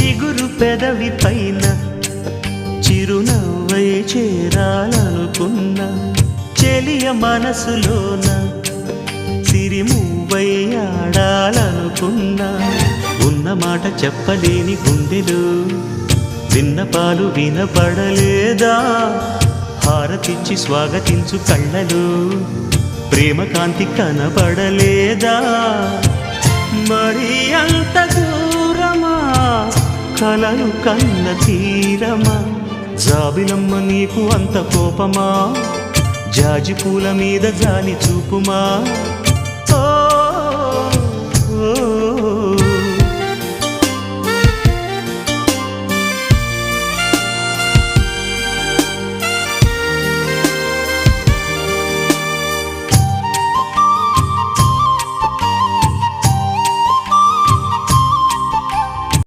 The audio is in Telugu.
చిగురు పెదవి పైన చిరునవ్వై చేరాలనుకున్నా చెలియ మనసులోన సిరిమువ్వై ఆడాలనుకున్నా ఉన్న మాట చెప్పలేని గుండెలు విన్నపాలు వినపడలేదా హారతిచ్చి స్వాగతించు కళ్ళలు ప్రేమ కాంతి కనపడలేదా మరి అంత దూరమా కలలు కన్న తీరమా జాబిలమ్మ నీకు అంత కోపమా జాజి పూల మీద జాలి చూపుమా ఓ